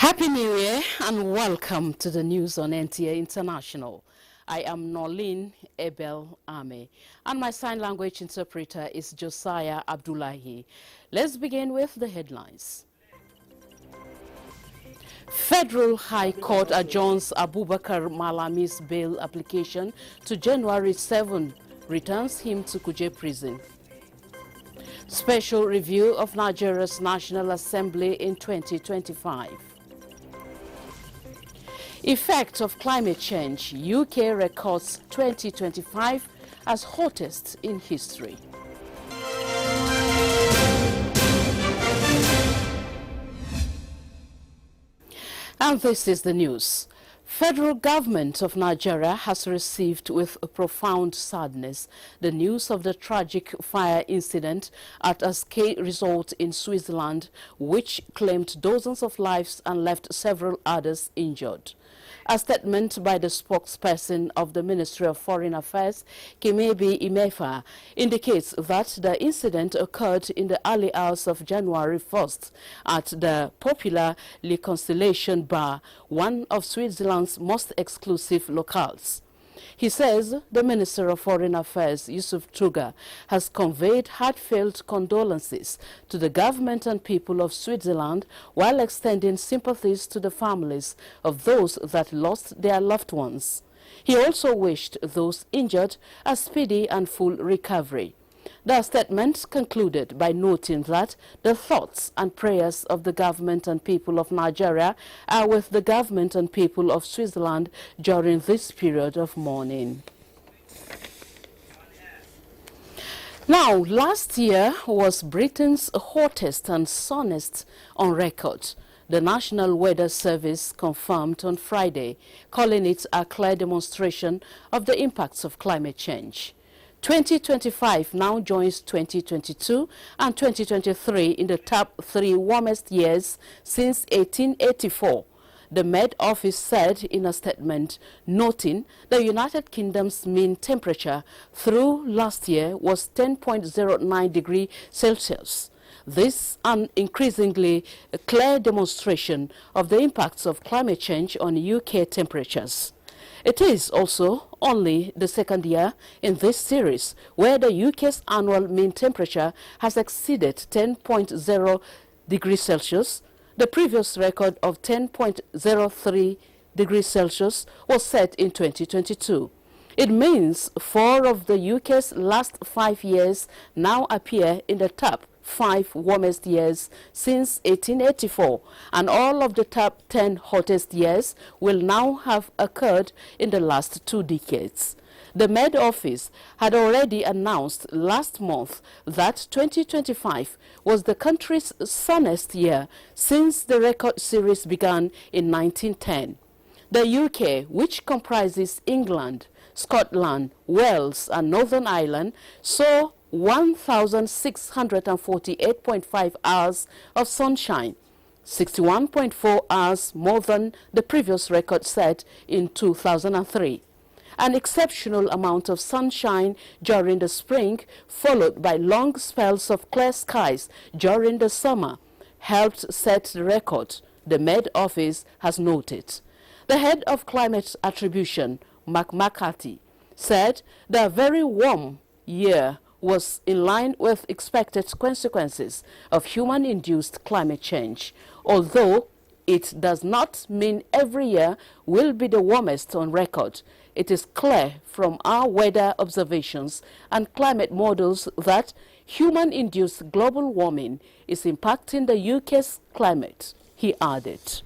Happy New Year and welcome to the news on NTA International. I am Nolin Ebel Ame and my sign language interpreter is Josiah Abdullahi. Let's begin with the headlines. Federal High Court adjourns Abubakar Malami's bail application to January 7, returns him to Kuje prison. Special review of Nigeria's National Assembly in 2025. Effect of climate change, UK records 2025 as hottest in history. And this is the news. Federal government of Nigeria has received with a profound sadness the news of the tragic fire incident at a ski resort in Switzerland, which claimed dozens of lives and left several others injured. A statement by the spokesperson of the Ministry of Foreign Affairs, Kimebi Imefa, indicates that the incident occurred in the early hours of January 1st at the popular Le Constellation Bar, one of Switzerland's most exclusive locales. He says the Minister of Foreign Affairs, Yusuf Tuga, has conveyed heartfelt condolences to the government and people of Switzerland while extending sympathies to the families of those that lost their loved ones. He also wished those injured a speedy and full recovery. The statement concluded by noting that the thoughts and prayers of the government and people of Nigeria are with the government and people of Switzerland during this period of mourning. Now, last year was Britain's hottest and sunniest on record. The National Weather Service confirmed on Friday, calling it a clear demonstration of the impacts of climate change. 2025 now joins 2022 and 2023 in the top 3 warmest years since 1884. The Met Office said in a statement, noting the United Kingdom's mean temperature through last year was 10.09 degrees Celsius. This an increasingly clear demonstration of the impacts of climate change on UK temperatures. It is also only the second year in this series where the UK's annual mean temperature has exceeded 10.0 degrees Celsius. The previous record of 10.03 degrees Celsius was set in 2022. It means 4 of the UK's last 5 years now appear in the top 5 warmest years since 1884, and all of the top 10 hottest years will now have occurred in the last 2 decades. The Met Office had already announced last month that 2025 was the country's sunniest year since the record series began in 1910. The UK, which comprises England, Scotland, Wales and Northern Ireland, saw 1,648.5 hours of sunshine, 61.4 hours more than the previous record set in 2003. An exceptional amount of sunshine during the spring, followed by long spells of clear skies during the summer, helped set the record, the Met Office has noted. The head of climate attribution, Mark McCarthy, said the very warm year was in line with expected consequences of human-induced climate change, although it does not mean every year will be the warmest on record. It is clear from our weather observations and climate models that human-induced global warming is impacting the UK's climate, he added.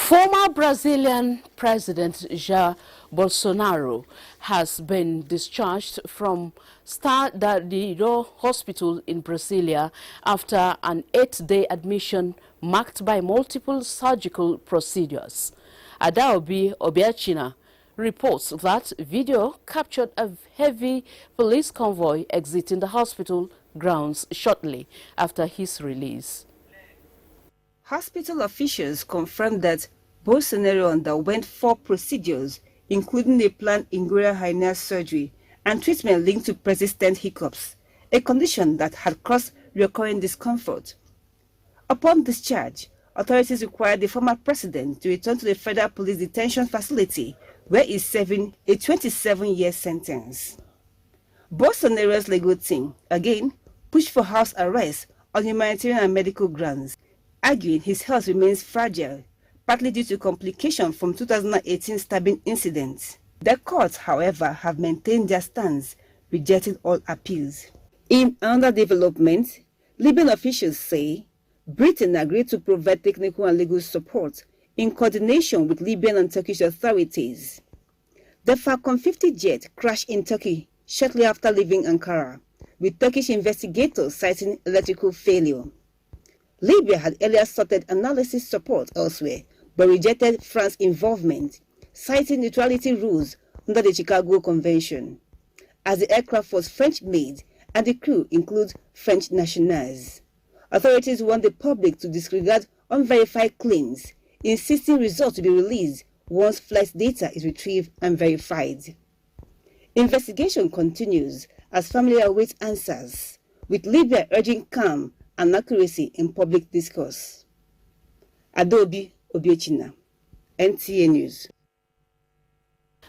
Former Brazilian President Jair Bolsonaro has been discharged from Estado Hospital in Brasilia after an 8-day admission marked by multiple surgical procedures. Adaobi Obiachina reports that video captured a heavy police convoy exiting the hospital grounds shortly after his release. Hospital officials confirmed that Bolsonaro underwent 4 procedures, including a planned inguinal hernia surgery and treatment linked to persistent hiccups, a condition that had caused recurring discomfort. Upon discharge, authorities required the former president to return to the Federal Police Detention Facility, where he is serving a 27-year sentence. Bolsonaro's legal team, again, pushed for house arrest on humanitarian and medical grounds, arguing his health remains fragile, partly due to complications from 2018 stabbing incidents. The courts, however, have maintained their stance, rejecting all appeals. In another development, Libyan officials say Britain agreed to provide technical and legal support in coordination with Libyan and Turkish authorities. The Falcon 50 jet crashed in Turkey shortly after leaving Ankara, with Turkish investigators citing electrical failure. Libya had earlier sought analysis support elsewhere, but rejected France's involvement, citing neutrality rules under the Chicago Convention, as the aircraft was French-made and the crew includes French nationals. Authorities want the public to disregard unverified claims, insisting results to be released once flight data is retrieved and verified. Investigation continues as family awaits answers, with Libya urging calm and accuracy in public discourse. Adobe Obiechina, NTA News.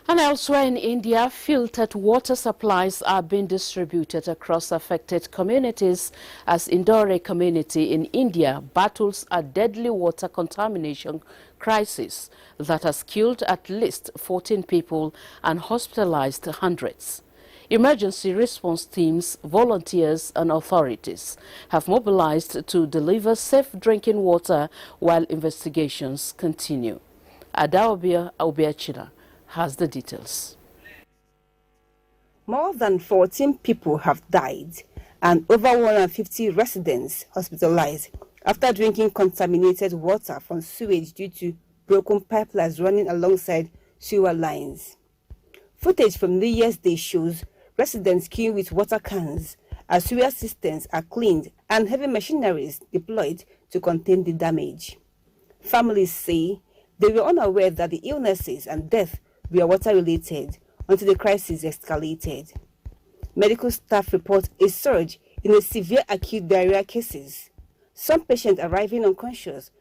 And elsewhere in India, filtered water supplies are being distributed across affected communities as Indore community in India battles a deadly water contamination crisis that has killed at least 14 people and hospitalized hundreds. Emergency response teams, volunteers and authorities have mobilized to deliver safe drinking water while investigations continue. Adaobia Obiachina has the details. More than 14 people have died and over 150 residents hospitalized after drinking contaminated water from sewage due to broken pipelines running alongside sewer lines. Footage from New Year's Day shows residents queuing with water cans as sewer systems are cleaned and heavy machineries deployed to contain the damage. Families say they were unaware that the illnesses and death were water-related until the crisis escalated. Medical staff report a surge in the severe acute diarrhea cases, some patients arriving unconscious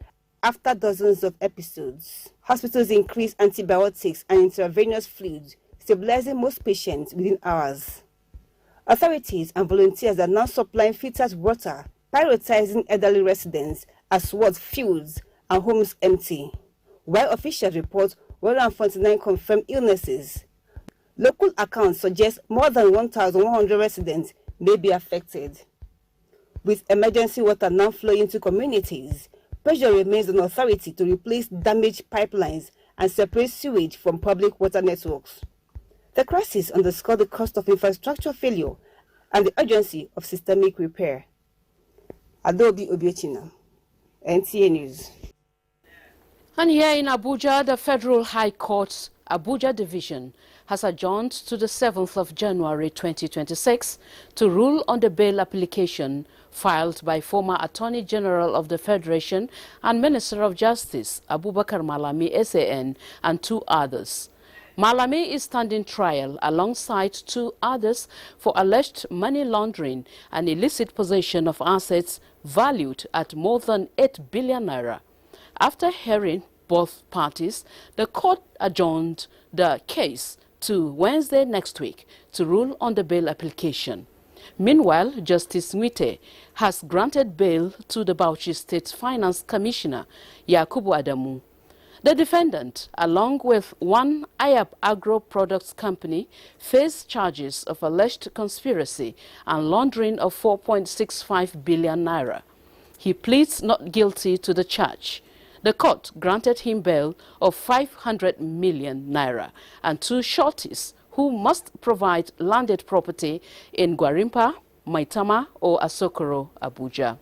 after dozens of episodes. Hospitals increase antibiotics and intravenous fluids, stabilizing most patients within hours. Authorities and volunteers are now supplying filtered water, prioritizing elderly residents as wards filled and homes empty, while officials report 149 confirmed illnesses. Local accounts suggest more than 1,100 residents may be affected. With emergency water now flowing to communities, pressure remains on authority to replace damaged pipelines and separate sewage from public water networks. The crisis underscores the cost of infrastructure failure and the urgency of systemic repair. Adobe Obiechina, NTA News. And here in Abuja, the Federal High Court's Abuja Division has adjourned to the 7th of January 2026 to rule on the bail application filed by former Attorney General of the Federation and Minister of Justice Abubakar Malami SAN and 2 others. Malami is standing trial alongside 2 others for alleged money laundering and illicit possession of assets valued at more than 8 billion naira. After hearing both parties, the court adjourned the case to Wednesday next week to rule on the bail application. Meanwhile, Justice Nwite has granted bail to the Bauchi State Finance Commissioner, Yakubu Adamu. The defendant, along with one Ayap Agro Products Company, face charges of alleged conspiracy and laundering of 4.65 billion naira. He pleads not guilty to the charge. The court granted him bail of 500 million naira and 2 shorties who must provide landed property in Gwarimpa, Maitama or Asokoro, Abuja.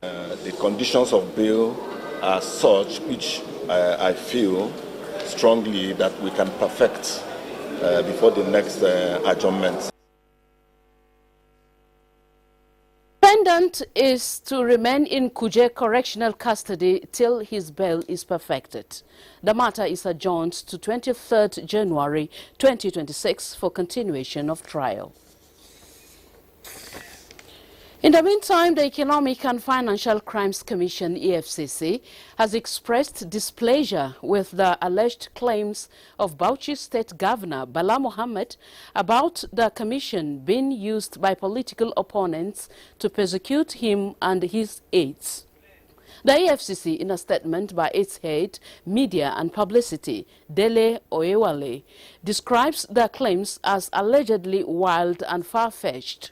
The conditions of bail are such which I feel strongly that we can perfect before the next adjournment. defendant is to remain in Kuje correctional custody till his bail is perfected. The matter is adjourned to 23rd January 2026 for continuation of trial. In the meantime, the Economic and Financial Crimes Commission, EFCC, has expressed displeasure with the alleged claims of Bauchi State Governor Bala Mohammed about the commission being used by political opponents to persecute him and his aides. The EFCC, in a statement by its head, Media and Publicity, Dele Oyewale, describes the claims as allegedly wild and far-fetched.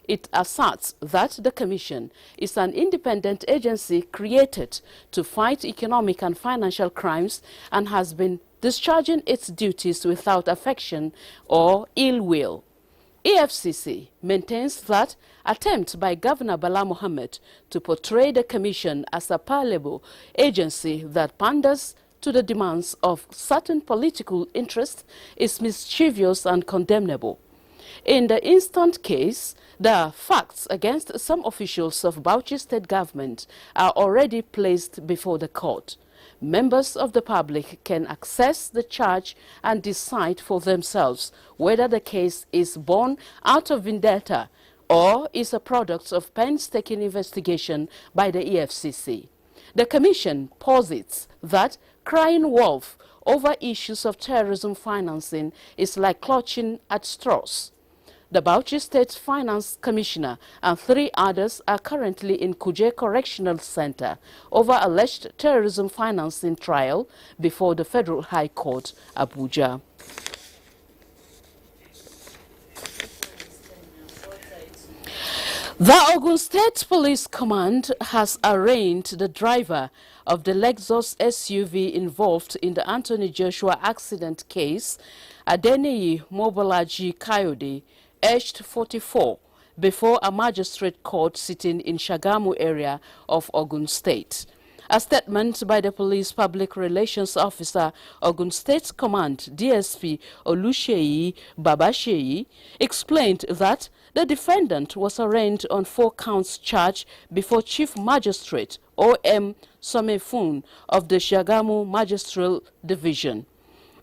It asserts that the Commission is an independent agency created to fight economic and financial crimes and has been discharging its duties without affection or ill will. EFCC maintains that attempt by Governor Bala Mohammed to portray the Commission as a parallel agency that panders to the demands of certain political interests is mischievous and condemnable. In the instant case, the facts against some officials of Bauchi State Government are already placed before the court. Members of the public can access the charge and decide for themselves whether the case is born out of vendetta or is a product of painstaking investigation by the EFCC. The Commission posits that crying wolf over issues of terrorism financing is like clutching at straws. The Bauchi State Finance Commissioner and 3 others are currently in Kuje Correctional Center over alleged terrorism financing trial before the Federal High Court, Abuja. The Ogun State Police Command has arraigned the driver of the Lexus SUV involved in the Anthony Joshua accident case, Adeniyi Mobolaji Kayode, aged 44, before a magistrate court sitting in Shagamu area of Ogun State. A statement by the police public relations officer, Ogun State Command, DSP Oluseyi Babasheyi, explained that the defendant was arraigned on 4 counts charge before Chief Magistrate O.M. Somefun of the Shagamu Magistral Division.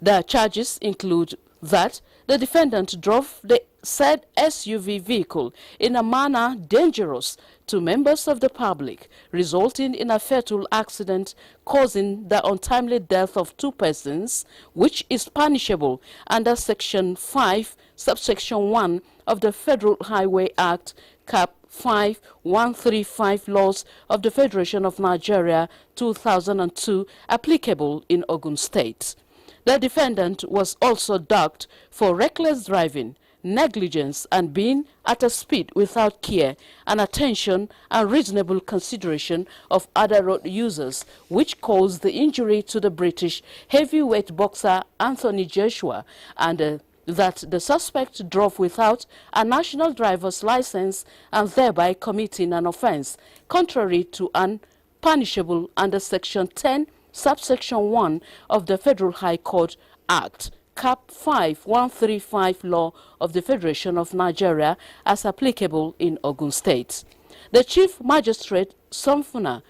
The charges include that the defendant drove the said SUV vehicle in a manner dangerous to members of the public, resulting in a fatal accident causing the untimely death of 2 persons, which is punishable under Section 5, Subsection 1 of the Federal Highway Act, Cap 5135 laws of the Federation of Nigeria 2002, applicable in Ogun State. The defendant was also docked for reckless driving, negligence and being at a speed without care and attention and reasonable consideration of other road users, which caused the injury to the British heavyweight boxer Anthony Joshua, and that the suspect drove without a national driver's license and thereby committing an offense contrary to and punishable under Section 10, Subsection 1 of the Federal High Court Act, Cap 5135 law of the Federation of Nigeria as applicable in Ogun State. The Chief Magistrate Somfuna,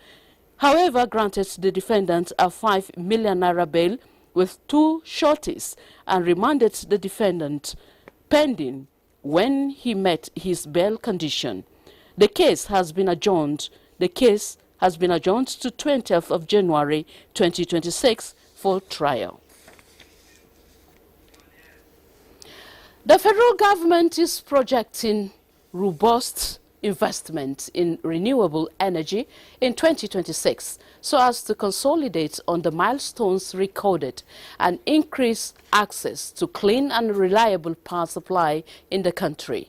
however, granted the defendant a 5 million naira bail with 2 sureties and remanded the defendant pending when he met his bail condition. The case has been adjourned. The case has been adjourned to 20th of January 2026 for trial. The federal government is projecting robust investment in renewable energy in 2026 so as to consolidate on the milestones recorded and increase access to clean and reliable power supply in the country.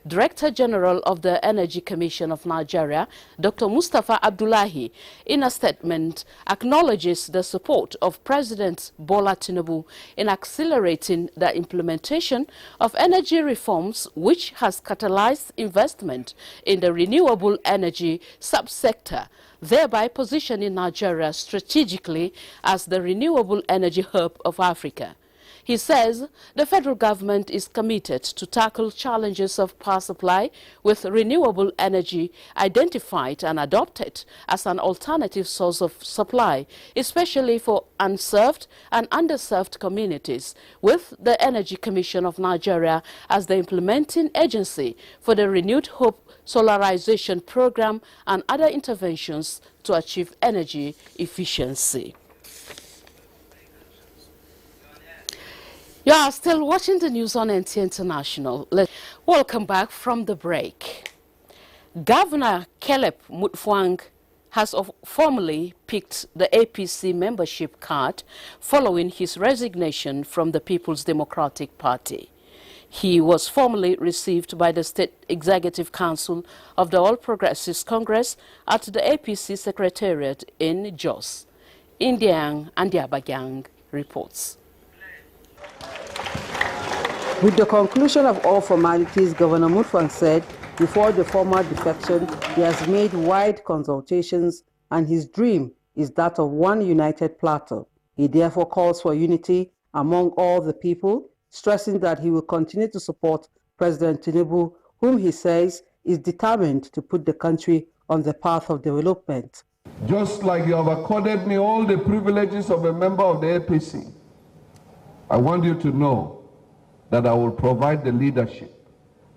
Director General of the Energy Commission of Nigeria, Dr. Mustafa Abdullahi, in a statement, acknowledges the support of President Bola Tinubu in accelerating the implementation of energy reforms, which has catalyzed investment in the renewable energy subsector, thereby positioning Nigeria strategically as the renewable energy hub of Africa. He says the federal government is committed to tackle challenges of power supply with renewable energy identified and adopted as an alternative source of supply, especially for unserved and underserved communities, with the Energy Commission of Nigeria as the implementing agency for the Renewed Hope Solarization Program and other interventions to achieve energy efficiency. You are still watching the news on NTA International. Welcome back from the break. Governor Caleb Mutfwang has formally picked the APC membership card following his resignation from the People's Democratic Party. He was formally received by the State Executive Council of the All Progressives Congress at the APC Secretariat in Jos. Indiang Andiabagyang reports. With the conclusion of all formalities, Governor Mutfwang said before the formal defection, he has made wide consultations and his dream is that of one united Plateau. He therefore calls for unity among all the people, stressing that he will continue to support President Tinubu, whom he says is determined to put the country on the path of development. Just like you have accorded me all the privileges of a member of the APC, I want you to know that I will provide the leadership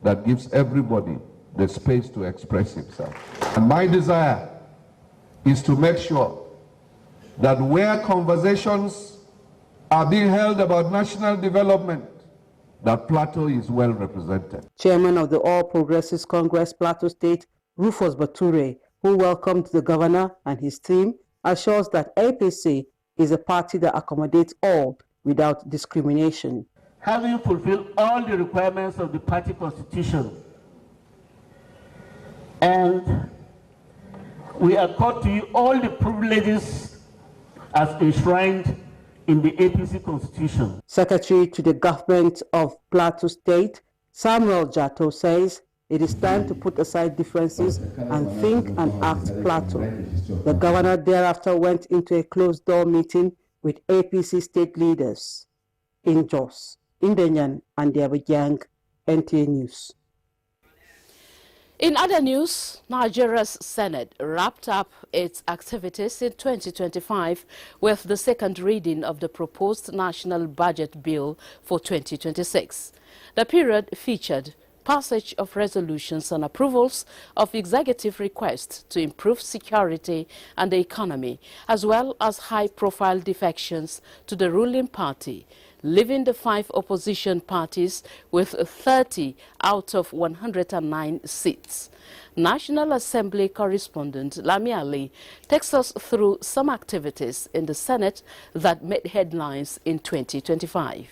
that gives everybody the space to express himself. And my desire is to make sure that where conversations are being held about national development, that Plateau is well represented. Chairman of the All Progressives Congress Plateau State, Rufus Bature, who welcomed the governor and his team, assures that APC is a party that accommodates all without discrimination. Having fulfilled all the requirements of the party constitution, and we accord to you all the privileges as enshrined in the APC constitution. Secretary to the government of Plateau State, Samuel Jato, says it is time to put aside differences and think and act Plateau. The governor thereafter went into a closed-door meeting with APC state leaders in Jos. Indenyan and Abuja, NTA News. In other news, Nigeria's Senate wrapped up its activities in 2025 with the second reading of the proposed National Budget Bill for 2026. The period featured passage of resolutions and approvals of executive requests to improve security and the economy, as well as high-profile defections to the ruling party, leaving the 5 opposition parties with 30 out of 109 seats. National Assembly correspondent Lami Ali takes us through some activities in the Senate that made headlines in 2025.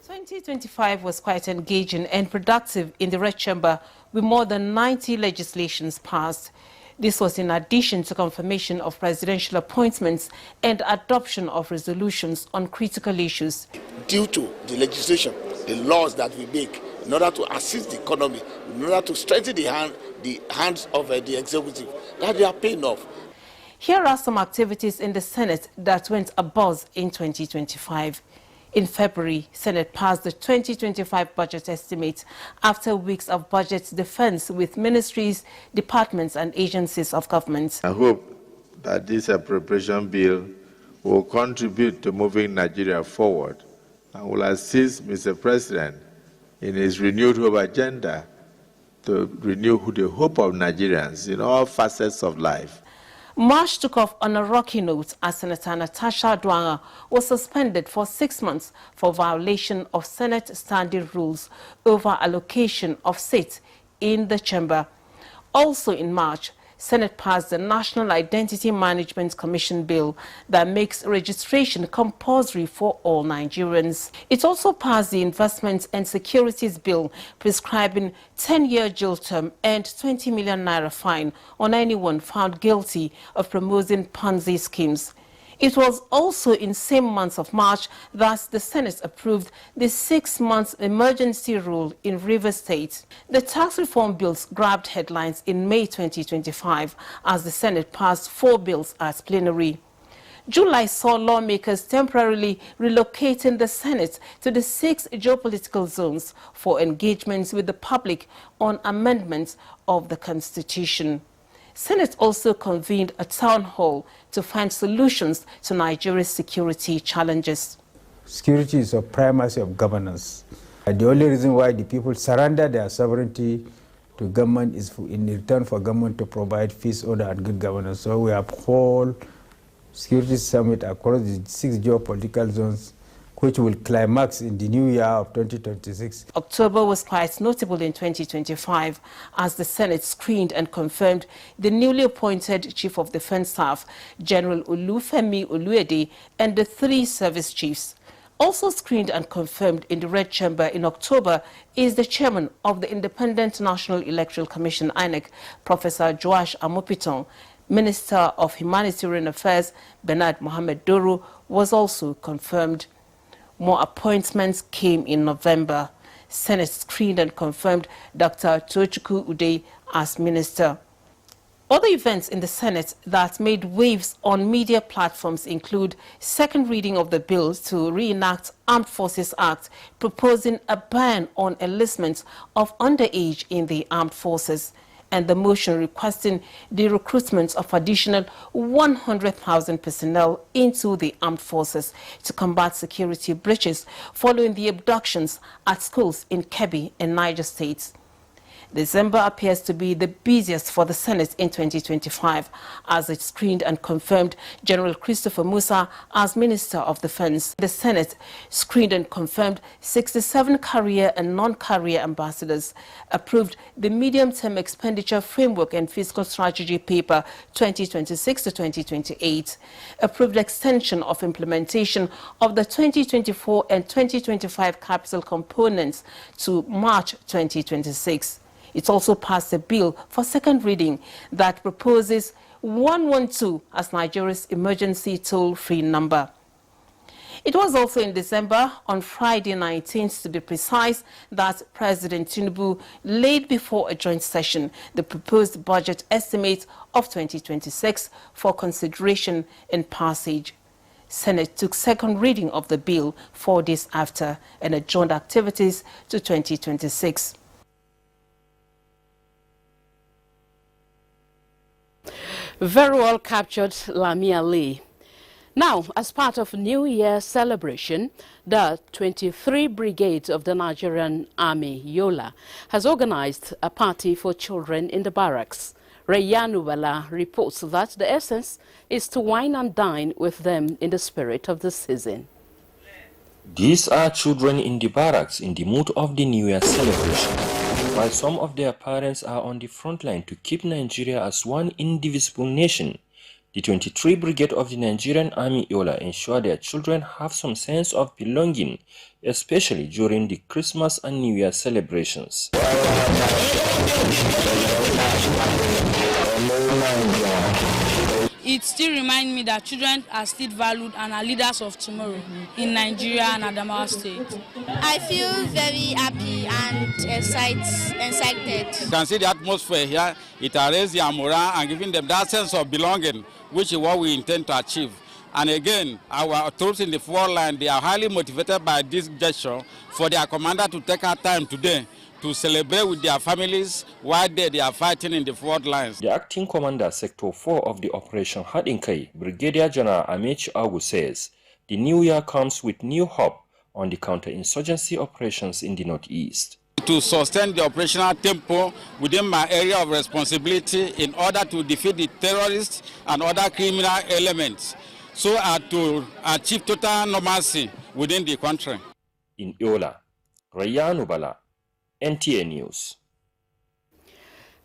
2025 was quite engaging and productive in the Red Chamber, with more than 90 legislations passed. This was in addition to confirmation of presidential appointments and adoption of resolutions on critical issues. Due to the legislation, the laws that we make, in order to assist the economy, in order to strengthen the hands of the executive, that they are paying off. Here are some activities in the Senate that went abuzz in 2025. In February, Senate passed the 2025 budget estimate after weeks of budget defense with ministries, departments and agencies of government. I hope that this appropriation bill will contribute to moving Nigeria forward and will assist Mr. President in his renewed hope agenda to renew the hope of Nigerians in all facets of life. March took off on a rocky note as Senator Natasha Dwanga was suspended for 6 months for violation of Senate standing rules over allocation of seats in the chamber. Also in March, Senate passed the National Identity Management Commission bill that makes registration compulsory for all Nigerians. It also passed the Investments and Securities Bill prescribing 10-year jail term and 20 million naira fine on anyone found guilty of promoting Ponzi schemes. It was also in same month of March that the Senate approved the 6-month emergency rule in Rivers State. The tax reform bills grabbed headlines in May 2025 as the Senate passed 4 bills at plenary. July saw lawmakers temporarily relocating the Senate to the 6 geopolitical zones for engagements with the public on amendments of the Constitution. Senate also convened a town hall to find solutions to Nigeria's security challenges. Security is of primacy of governance. The only reason why the people surrender their sovereignty to government is in return for government to provide peace, order, and good governance. So we uphold security summit across the 6 geopolitical zones, which will climax in the new year of 2026. October was quite notable in 2025 as the Senate screened and confirmed the newly appointed Chief of Defense Staff, General Olufemi Oluede, and the 3 service chiefs. Also screened and confirmed in the Red Chamber in October is the chairman of the Independent National Electoral Commission, INEC, Professor Joash Amopiton. Minister of Humanitarian Affairs, Bernard Mohamed Doro, was also confirmed. More appointments came in November. Senate screened and confirmed Dr. Tochukwu Ude as minister. Other events in the Senate that made waves on media platforms include second reading of the bill to reenact Armed Forces Act, proposing a ban on enlistment of underage in the armed forces, and the motion requesting the recruitment of additional 100,000 personnel into the armed forces to combat security breaches following the abductions at schools in Kebbi and Niger states. December appears to be the busiest for the Senate in 2025 as it screened and confirmed General Christopher Musa as Minister of Defense. The Senate screened and confirmed 67 career and non-career ambassadors, approved the medium-term expenditure framework and fiscal strategy paper 2026 to 2028, approved extension of implementation of the 2024 and 2025 capital components to March 2026. It also passed a bill for second reading that proposes 112 as Nigeria's emergency toll-free number. It was also in December, on Friday 19th to be precise, that President Tinubu laid before a joint session the proposed budget estimate of 2026 for consideration and passage. Senate took second reading of the bill 4 days after and adjourned activities to 2026. Very well captured, Lamia Lee. Now, as part of New Year celebration, the 23 Brigade of the Nigerian Army, Yola, has organized a party for children in the barracks. Rayanu Bala reports that the essence is to wine and dine with them in the spirit of the season. These are children in the barracks in the mood of the New Year celebration, while some of their parents are on the front line to keep Nigeria as one indivisible nation. The 23 Brigade of the Nigerian Army Yola ensure their children have some sense of belonging, especially during the Christmas and New Year celebrations. It still reminds me that children are still valued and are leaders of tomorrow in Nigeria and Adamawa State. I feel very happy and excited. You can see the atmosphere here. It has raised their morale and given them that sense of belonging, which is what we intend to achieve. And again, our troops in the front line, they are highly motivated by this gesture for their commander to take our time today to celebrate with their families while they are fighting in the front lines. The acting commander, Sector 4 of the Operation Hadinkai, Brigadier General Amechi Agu, says the new year comes with new hope on the counterinsurgency operations in the northeast. To sustain the operational tempo within my area of responsibility in order to defeat the terrorists and other criminal elements, so as to achieve total normalcy within the country. In Yola, Rayanu Bala, NTA News.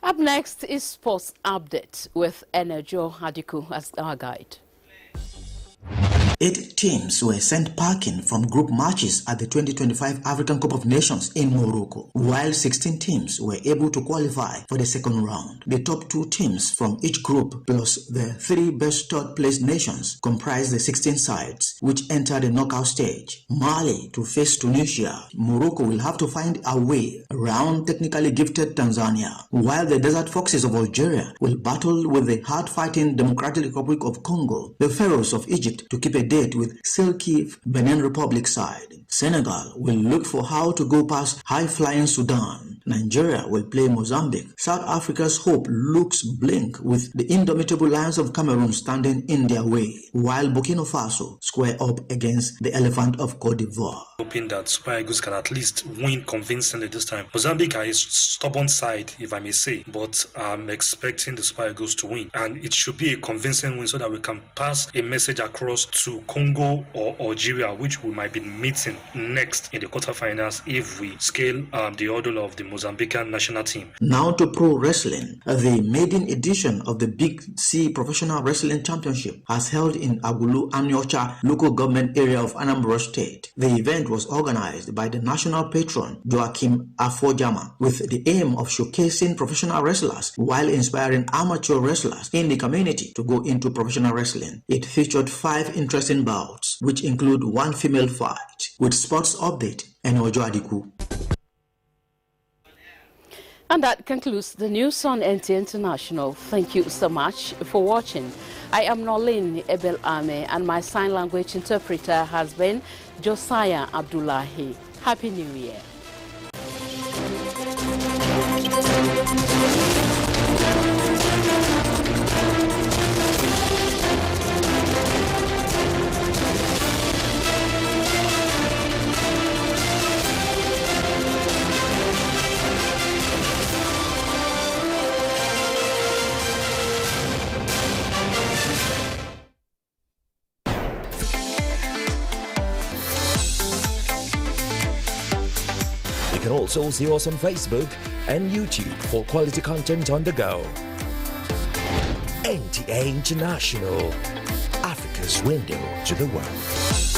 Up next is Sports Update with Enerjo Hadiku as our guide. 8 teams were sent packing from group matches at the 2025 African Cup of Nations in Morocco, while 16 teams were able to qualify for the second round. The top 2 teams from each group plus the 3 best third-place nations comprise the 16 sides which enter the knockout stage. Mali to face Tunisia. Morocco will have to find a way around technically gifted Tanzania, while the Desert Foxes of Algeria will battle with the hard-fighting Democratic Republic of Congo, the Pharaohs of Egypt to keep a date with silky Benin Republic side. Senegal will look for how to go past high-flying Sudan. Nigeria will play Mozambique. South Africa's hope looks bleak with the indomitable Lions of Cameroon standing in their way, while Burkina Faso square up against the Elephant of Cote d'Ivoire. Hoping that Super Eagles can at least win convincingly this time. Mozambique are a stubborn side, if I may say, but I'm expecting the Super Eagles to win, and it should be a convincing win so that we can pass a message across to Congo or Algeria, which we might be meeting next in the quarterfinals if we scale the hurdle of the Mozambican national team. Now to pro wrestling. The maiden edition of the Big C Professional Wrestling Championship has held in Agulu, Aniocha local government area of Anambra State. The event was organized by the national patron Joachim Afojama with the aim of showcasing professional wrestlers while inspiring amateur wrestlers in the community to go into professional wrestling. It featured 5 interesting bouts, which include 1 female fight. With sports update and Ojo Adiku. And that concludes the news on NTA International. Thank you so much for watching. I am Nolin Ebel Ame, and my sign language interpreter has been Josiah Abdullahi. Happy New Year. You can also see us on Facebook and YouTube for quality content on the go. NTA International, Africa's window to the world.